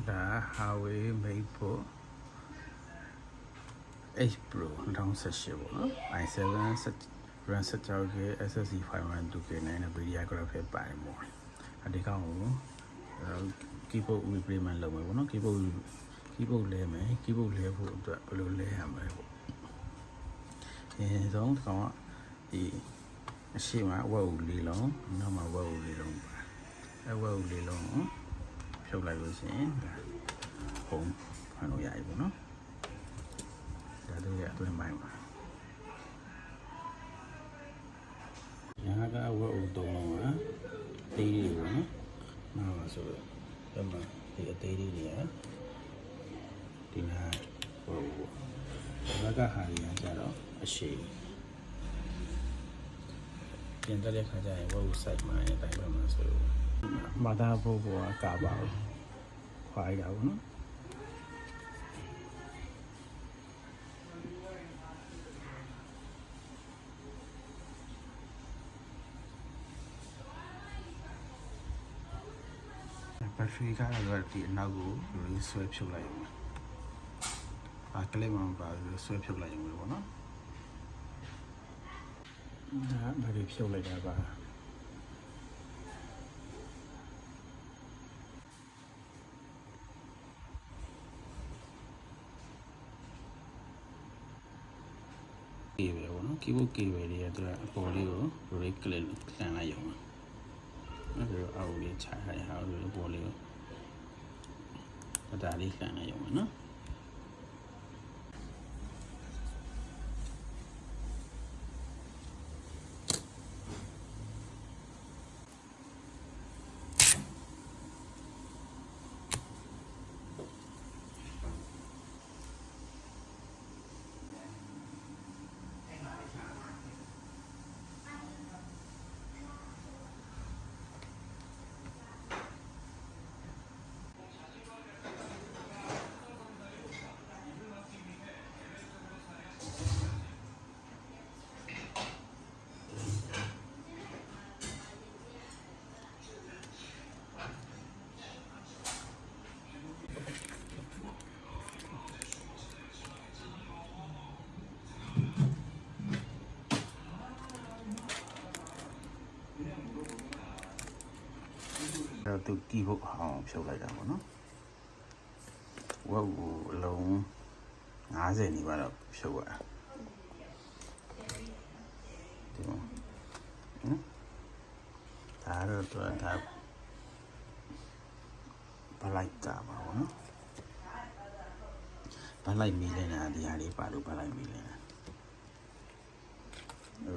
ဒါဟာဝေးမိတ်ဖို့ H Pro 2018ပေါ့နော် i7 RAM 16GB SSD 512GB နဲ့ NVIDIA graphics ပါတယ်ပေါ့ဒီကောင်ကိုkeyboard replacement လုပ်မယ်ပေါ့နော် keyboard လဲမယ် keyboard လဲဖို့အတွက်ဘယ်လိုလဲရမလဲပေါ့ဆုံးကောင်ကဒီအရှိမဝက်ဦးလေးလုံးနောက်မှာဝက်ဦးလေးလုံးပါဝက်ဦးလေးလုံးကိုဖြုတ်လိုက်လို့ရှိရင်ပုံဖန်လို့ရပြီပေါ့နော်ဒါတို့ရအတွင်းပိုင်းပါညာကဝက်ဦးသုံးလုံးပါတေးလေးပေါ့နော်နောက်ပါဆိုတော့ဒီမှာဒီအသေးလေးတွေကဒီနာဟိုဘက်ကဟာရကြတော့အရှိပြင်တက်တဲ့ခါကျရင်ဝက်ဦး site မှာအတိုင်းပဲမှာဆိုမာတာဖို့ကကာပါခွာရတာပေါ့နော်ဘက်ထရီကတော့ဒီအနောက်ကိုဆွဲဖြုတ်လိုက်အောင်ပါကလေးမှမပါဘူးဆွဲဖြုတ်လိုက်အောင်ပေါ့နော်ဒါဘာလို့ဖြုတ်လိုက်တာပါကေပဲပေါ့နော် keyboard ကေပဲတွေကတော့အပေါ်လေးကို break ကလေးလှန်လိုက်ရုံပါအဲ့ဒါအောက်လေးခြားထားရအောင်လို့ပေါ်လေးကိုဒါလေးလှန်လိုက်ရုံပါနော်တော့သူတီးဖို့အောင်ဖြုတ်လိုက်တာပေါ့နော်ဝက်ကိုအလုံး50နီးပါးတော့ဖြုတ်ရတာဒီမှာဒါတော့သူကဒါဘလိုက်ကပါပေါ့နော်ဘလိုက်မီလဲနေတာဒီဟာလေးပါလို့ဘလိုက်မီလဲနေတာ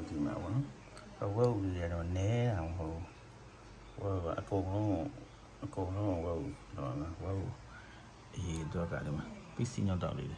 ဒီမှာပေါ့နော်ဝက်ကိုလည်းတော့နဲအောင်ဟိုဝါအကုန်လုံးဝါတော့လားဝါအေးတော့ကလည်းပစ္စည်းညောက်တော့လေး